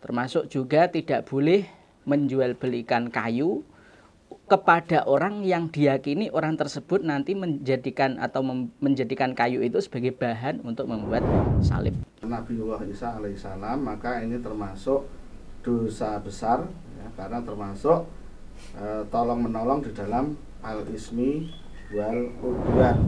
Termasuk juga tidak boleh menjual belikan kayu kepada orang yang diyakini orang tersebut nanti menjadikan kayu itu sebagai bahan untuk membuat salib. Nabiullah Isa alaihissalam, maka ini termasuk dosa besar ya, karena termasuk tolong menolong di dalam al-ismi wal udwan.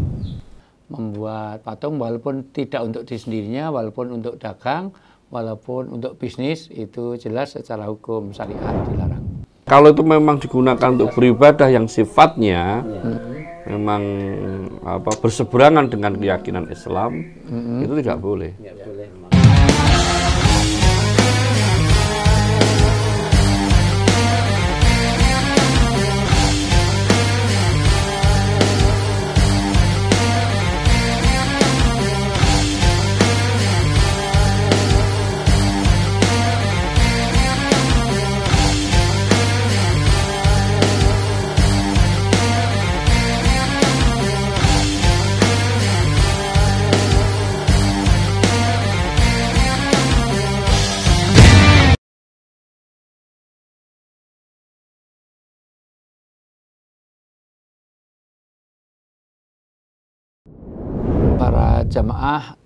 Membuat patung walaupun tidak untuk diri sendirinya, walaupun untuk dagang, walaupun untuk bisnis, itu jelas secara hukum syariat dilarang. Kalau itu memang digunakan untuk beribadah yang sifatnya memang berseberangan dengan keyakinan Islam, itu tidak boleh. Para jamaah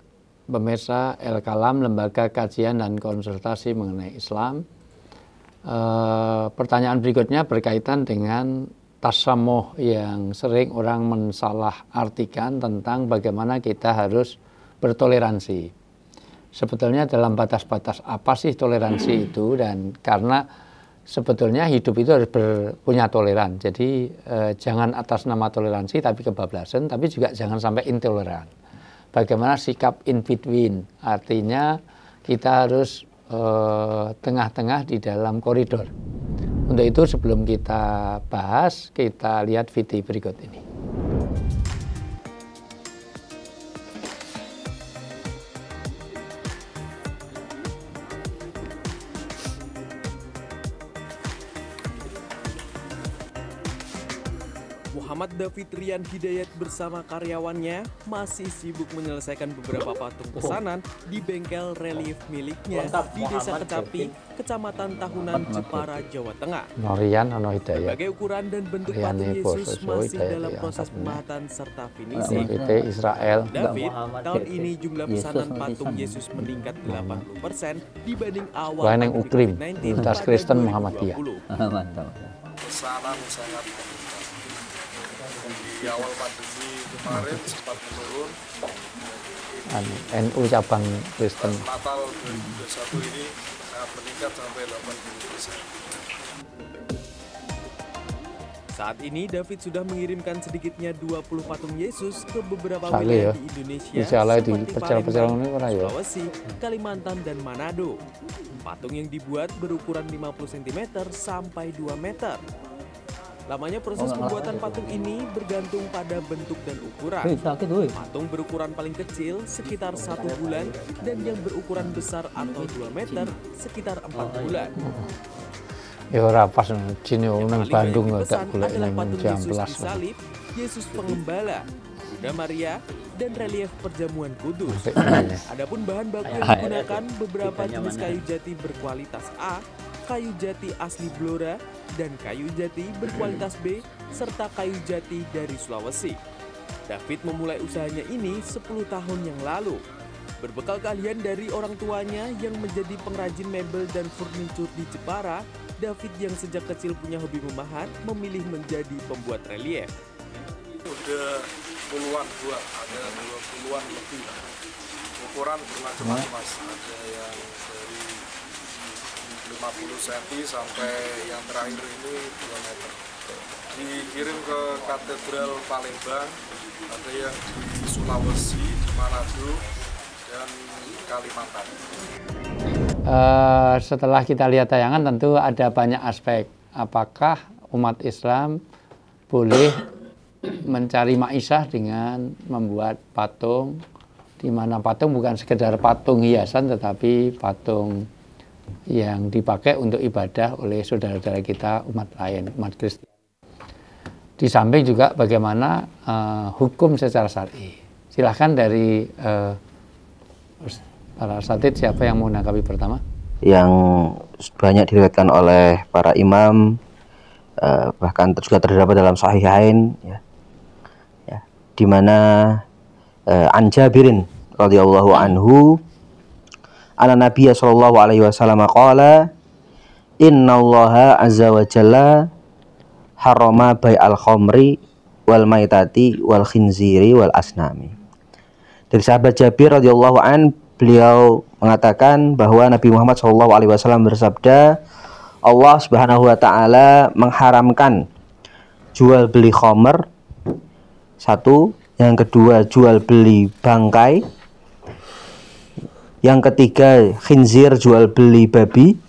pemirsa El Kalam, lembaga kajian dan konsultasi mengenai Islam. Pertanyaan berikutnya berkaitan dengan tasamuh yang sering orang mensalah artikan tentang bagaimana kita harus bertoleransi. Sebetulnya dalam batas-batas apa sih toleransi itu, dan karena sebetulnya hidup itu harus punya toleran. Jadi jangan atas nama toleransi tapi kebablasan, tapi juga jangan sampai intoleran. Bagaimana sikap in between, artinya kita harus tengah-tengah di dalam koridor. Untuk itu sebelum kita bahas, kita lihat video berikut ini. Muhammad David Rian Hidayat bersama karyawannya masih sibuk menyelesaikan beberapa patung pesanan di bengkel relief miliknya di Desa Kecapi, Kecamatan Tahunan, Jepara, Jawa Tengah. Berbagai ukuran dan bentuk patung Yesus masih dalam proses pemahatan serta finishing. David, tahun ini jumlah pesanan patung Yesus meningkat 80% dibanding awal COVID-19 pada 2020. Pesanan sangat di awal pandemi kemarin sempat menurun. NU cabang Kristen. Natal 2021 ini sangat meningkat sampai 80%. Saat ini David sudah mengirimkan sedikitnya 20 patung Yesus ke beberapa wilayah di Indonesia seperti Palembang, Sulawesi, Kalimantan, dan Manado. Patung yang dibuat berukuran 50 cm sampai 2 meter. Lamanya proses pembuatan patung ini bergantung pada bentuk dan ukuran. Patung berukuran paling kecil sekitar 1 bulan dan yang berukuran besar atau 2 meter sekitar 4 bulan. Ya ora pas jine nang Bandung tak golek ning jam 11. Salib, Yesus Pengembala, Bunda Maria, dan relief Perjamuan Kudus. Adapun bahan baku yang digunakan beberapa jenis kayu jati berkualitas A, kayu jati asli Blora, dan kayu jati berkualitas B, serta kayu jati dari Sulawesi. David memulai usahanya ini 10 tahun yang lalu. Berbekal keahlian dari orang tuanya yang menjadi pengrajin mebel dan furnitur di Jepara, David yang sejak kecil punya hobi memahat memilih menjadi pembuat relief. Udah puluhan buah, ada 20-an lebih. Ukuran bermacam-macam, Mas. Ada yang dari 50 cm sampai yang terakhir ini 2 meter. Dikirim ke Katedral Palembang, ada yang di Sulawesi, di Manado, dan Kalimantan. Setelah kita lihat tayangan tentu ada banyak aspek. Apakah umat Islam boleh mencari ma'isyah dengan membuat patung, di mana patung bukan sekedar patung hiasan tetapi patung yang dipakai untuk ibadah oleh saudara-saudara kita umat lain, umat Kristen. Di samping juga bagaimana hukum secara syar'i. Silahkan dari para asatidz, siapa yang mau menanggapi pertama? yang banyak diriwayatkan oleh para imam, bahkan juga terdapat dalam Sahihain, ya, di mana an Jabirin radhiyallahu anhu anna Nabiy sallallahu alaihi wasallam qala innallaha azza wa jalla harrama bai'al khamri wal maitati wal khinziri wal asnami. Dari sahabat Jabir radhiyallahu an, beliau mengatakan bahwa Nabi Muhammad SAW bersabda, Allah Subhanahu wa taala mengharamkan jual beli khamr, satu, yang kedua jual beli bangkai, yang ketiga khinzir, jual beli babi,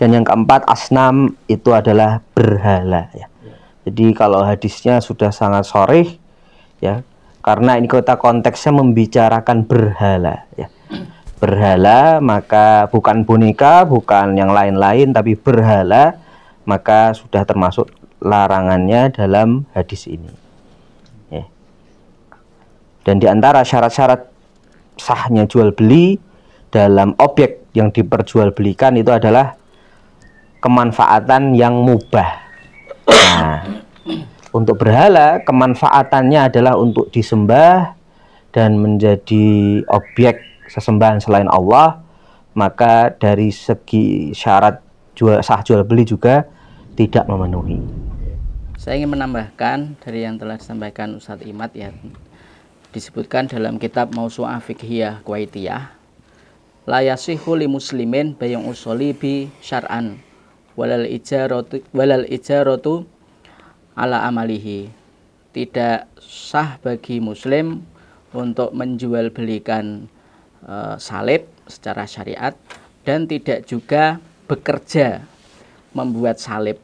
dan yang keempat asnam, itu adalah berhala, ya. Jadi kalau hadisnya sudah sangat sharih, ya, karena ini konteksnya membicarakan berhala, ya. Berhala maka bukan boneka, bukan yang lain-lain, tapi berhala, maka sudah termasuk larangannya dalam hadis ini, ya. Dan di antara syarat-syarat sahnya jual beli dalam objek yang diperjualbelikan itu adalah kemanfaatan yang mubah. Nah, untuk berhala kemanfaatannya adalah untuk disembah dan menjadi objek sesembahan selain Allah, maka dari segi syarat sah jual beli juga tidak memenuhi. Saya ingin menambahkan dari yang telah disampaikan Ustadz Imad, ya, disebutkan dalam kitab Mausu'ah Fiqhiyah Kuwaitiyah, la yasihu li muslimin bay'u usuli bi syar'an walal ijaratu ala amalihi. Tidak sah bagi muslim untuk menjual belikan salib secara syariat, dan tidak juga bekerja membuat salib.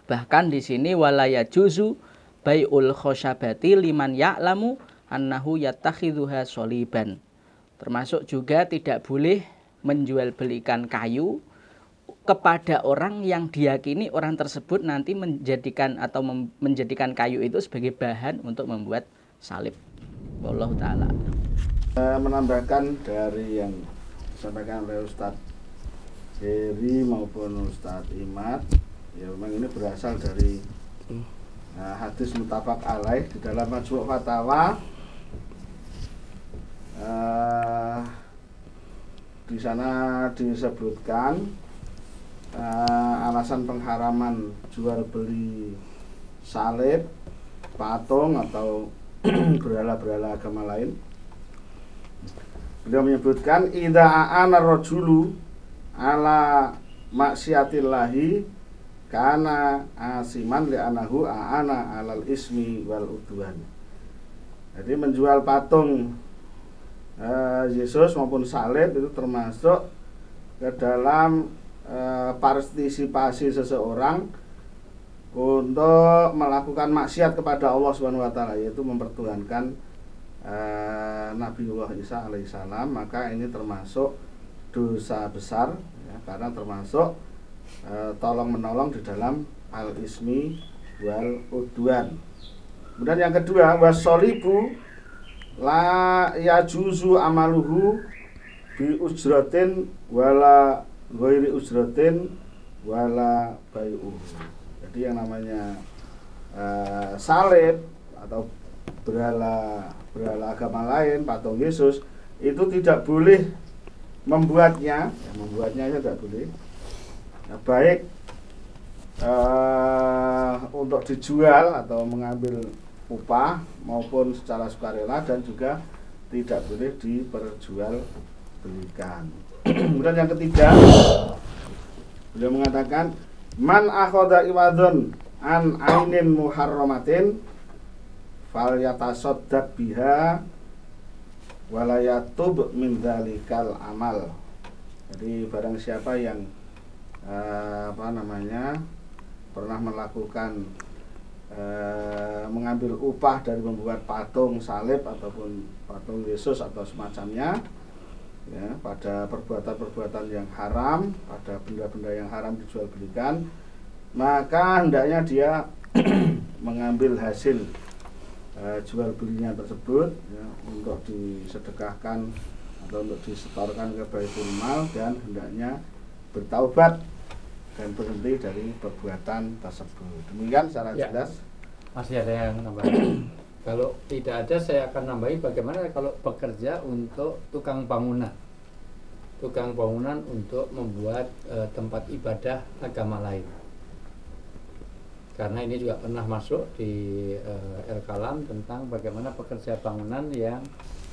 Bahkan di sini wala yajuzu bai'ul khosyabati liman ya'lamu annahu yattakhidhuha sholiban. Termasuk juga tidak boleh menjual belikan kayu kepada orang yang diyakini orang tersebut nanti menjadikan kayu itu sebagai bahan untuk membuat salib. Wallahu ta'ala. Menambahkan dari yang disampaikan oleh Ustadz Heri maupun Ustadz Imad, ya memang ini berasal dari hadis muttafaq alaih di dalam Majmu' Fatawa. Di sana disebutkan alasan pengharaman jual beli salib, patung atau berhala-berhala agama lain. Beliau menyebutkan idza a'ana rajulu ala maksiatillahi kana asiman li'anahu a'ana alal ismi wal udwan. Jadi menjual patung Yesus maupun salib itu termasuk ke dalam partisipasi seseorang untuk melakukan maksiat kepada Allah Subhanahu wa taala, yaitu mempertuhankan Nabiullah Isa alaihissalam. Maka ini termasuk dosa besar, ya, karena termasuk tolong menolong di dalam al-ismi wal udwan. Kemudian yang kedua, wasolibu la yajuzu amaluhu bi ujratin wala ghairi ujratin wala bai'uhu. Jadi yang namanya salib atau berhala agama lain, patung Yesus, itu tidak boleh membuatnya tidak boleh. Nah, baik untuk dijual atau mengambil upah maupun secara sukarela, dan juga tidak boleh diperjualbelikan. Kemudian yang ketiga, beliau mengatakan man akhadha iwadun an ainin muharramatin fal yatasaddaq biha wala yatub min dzalikal amal. Jadi barang siapa yang pernah melakukan mengambil upah dari membuat patung salib ataupun patung Yesus atau semacamnya, ya, pada perbuatan-perbuatan yang haram, pada benda-benda yang haram dijual belikan, maka hendaknya dia mengambil hasil jual belinya tersebut, ya, untuk disedekahkan atau untuk disetorkan ke Baitul Mal dan hendaknya bertaubat dan berhenti dari perbuatan tersebut. Demikian secara jelas. Masih ada yang nambahin? Kalau tidak ada, saya akan nambahi bagaimana kalau bekerja untuk tukang bangunan. Tukang bangunan untuk membuat tempat ibadah agama lain. Karena ini juga pernah masuk di El-Kalam tentang bagaimana pekerja bangunan yang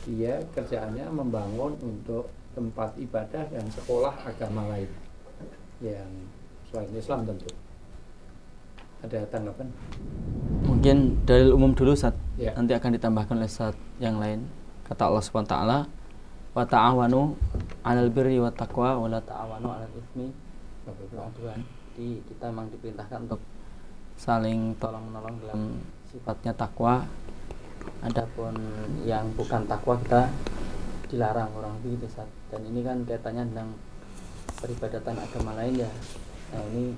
dia kerjaannya membangun untuk tempat ibadah dan sekolah agama lain yang selain Islam tentu. Ada tanggapan? Mungkin dalil umum dulu Ustaz. Ya. Nanti akan ditambahkan oleh Ustaz yang lain. Kata Allah Subhanahu wa taala, "Wa ta'awanu 'alal birri wat taqwa wa la ta'awanu 'alal itsmi wal 'udwan." Jadi kita memang diperintahkan untuk saling tolong-menolong dalam sifatnya takwa. Adapun yang bukan takwa kita dilarang, orang begitu Ustaz. Dan ini kan kaitannya dengan peribadatan agama lain ya. Nah ini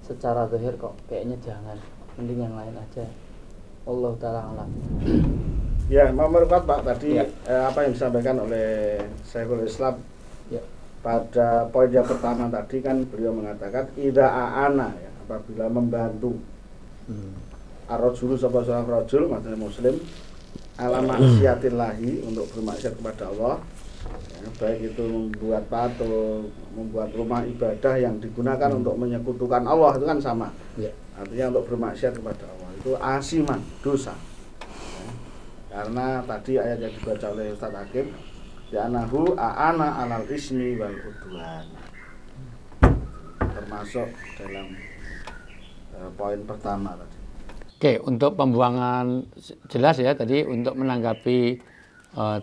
secara zahir kok kayaknya jangan, mending yang lain aja. Allah ta'ala alam. Ya, memperkuat Pak tadi apa yang disampaikan oleh Syekhul Islam. Ya. Pada poin yang pertama tadi kan beliau mengatakan idza aana, ya, apabila membantu ar-rajulu sapa seorang rajul maksudnya muslim ala maksiatillahi untuk bermaksiat kepada Allah, ya, baik itu membuat patung, membuat rumah ibadah yang digunakan untuk menyekutukan Allah, itu kan sama. Ya. Artinya untuk bermaksiat kepada Allah itu asiman, dosa. Ya. Karena tadi ayat yang dibaca oleh Ustaz Hakim, ya'nahu a'ana alal ismi wal udwan, termasuk dalam poin pertama tadi. Oke, untuk pembuangan jelas ya tadi untuk menanggapi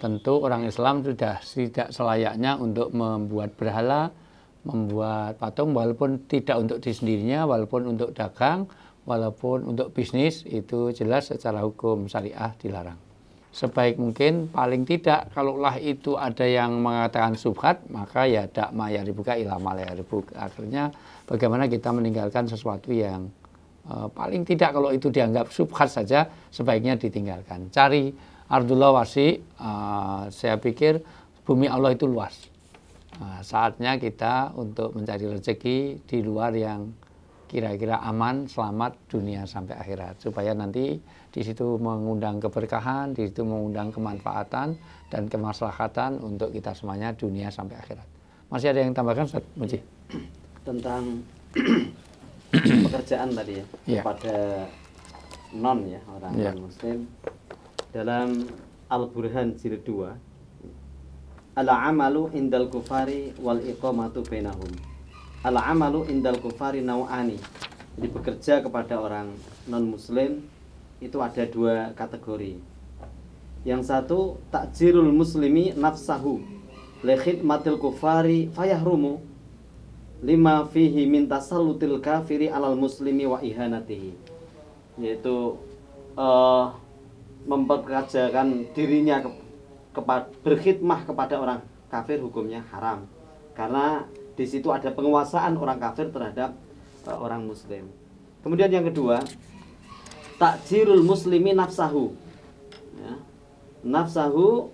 tentu orang Islam sudah tidak selayaknya untuk membuat berhala, membuat patung walaupun tidak untuk diri sendirinya, walaupun untuk dagang, walaupun untuk bisnis, itu jelas secara hukum syariah dilarang. Sebaik mungkin paling tidak kalaulah itu ada yang mengatakan subhat, maka ya dak ma yaribuka ila ma la yaribuk. Akhirnya bagaimana kita meninggalkan sesuatu yang paling tidak kalau itu dianggap subhat saja sebaiknya ditinggalkan. Cari ardullah wasi, saya pikir bumi Allah itu luas. Saatnya kita untuk mencari rezeki di luar yang kira-kira aman, selamat dunia sampai akhirat, supaya nanti di situ mengundang keberkahan, di situ mengundang kemanfaatan dan kemaslahatan untuk kita semuanya dunia sampai akhirat. Masih ada yang tambahkan Ustaz Muji? Tentang pekerjaan tadi ya, kepada non ya, orang non muslim, dalam Al-Burhan jilid 2, al-amalu indal kufari wal iqamatu bainahum. Al-amalu indal kufari nau'ani. Jadi bekerja kepada orang non muslim itu ada dua kategori. Yang satu, takjirul muslimi nafsahu li khidmatil kufari fayahrumu lima fihi min tasallutil kafiri alal muslimi wa ihanatihi. Yaitu mempekerjakan dirinya berkhidmah kepada orang kafir, hukumnya haram karena di situ ada penguasaan orang kafir terhadap orang muslim. Kemudian yang kedua, takjirul muslimi nafsahu, ya, nafsahu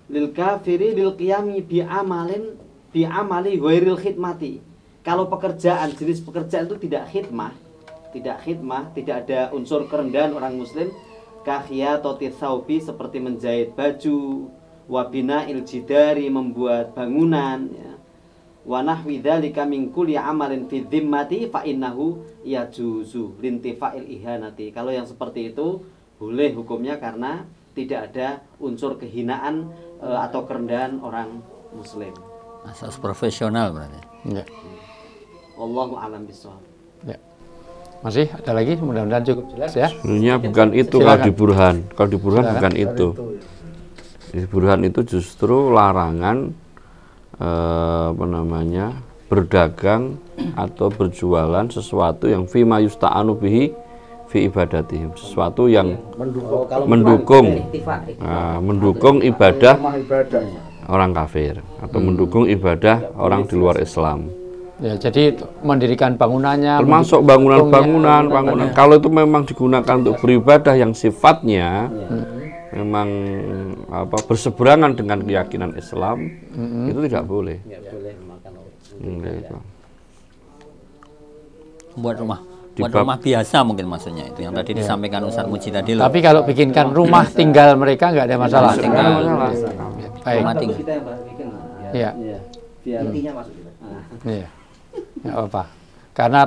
lil kafiri lil qiyami bi amali ghairil khidmati. Kalau pekerjaan, jenis pekerjaan itu tidak khidmah, tidak ada unsur kerendahan orang muslim, kakhiyatoti thawbi, seperti menjahit baju, wabina iljidari, membuat bangunan, ya, wa nahwi dzalika min kulli amalin fi dhimmati fa innahu yajuzu lintifa'il ihanati. Kalau yang seperti itu boleh hukumnya karena tidak ada unsur kehinaan atau kerendahan orang muslim. Asas profesional berarti. Ya. Wallahu a'lam bishawab. Ya. Masih ada lagi, mudah-mudahan cukup jelas ya. Sebenarnya bukan itu. Kalau di Burhan bukan itu. Di Burhan itu justru larangan berdagang atau berjualan sesuatu yang fima yusta'anu bihi fi ibadatihim, sesuatu yang mendukung ibadah orang kafir atau mendukung ibadah orang di luar Islam. Ya, jadi mendirikan bangunannya, termasuk bangunan. Kalau itu memang digunakan untuk beribadah yang sifatnya memang berseberangan dengan keyakinan Islam, itu tidak boleh. Gitu. Buat rumah biasa mungkin maksudnya itu yang tadi disampaikan Ustaz Muji tadi loh. Tapi kalau bikinkan rumah tinggal mereka nggak ada masalah. Baik. Rumah tinggal. Kita yang bikin. Iya. Biar intinya masuk kita. Iya. Nggak apa-apa. Karena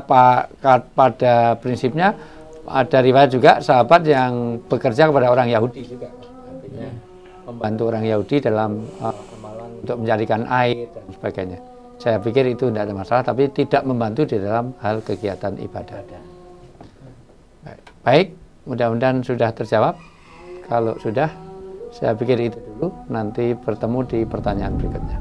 pada prinsipnya ada riwayat juga sahabat yang bekerja kepada orang Yahudi juga. Artinya membantu orang Yahudi dalam untuk mencarikan air dan sebagainya. Saya pikir itu tidak ada masalah, tapi tidak membantu di dalam hal kegiatan ibadah. Baik, mudah-mudahan sudah terjawab. Kalau sudah, saya pikir itu dulu. Nanti bertemu di pertanyaan berikutnya.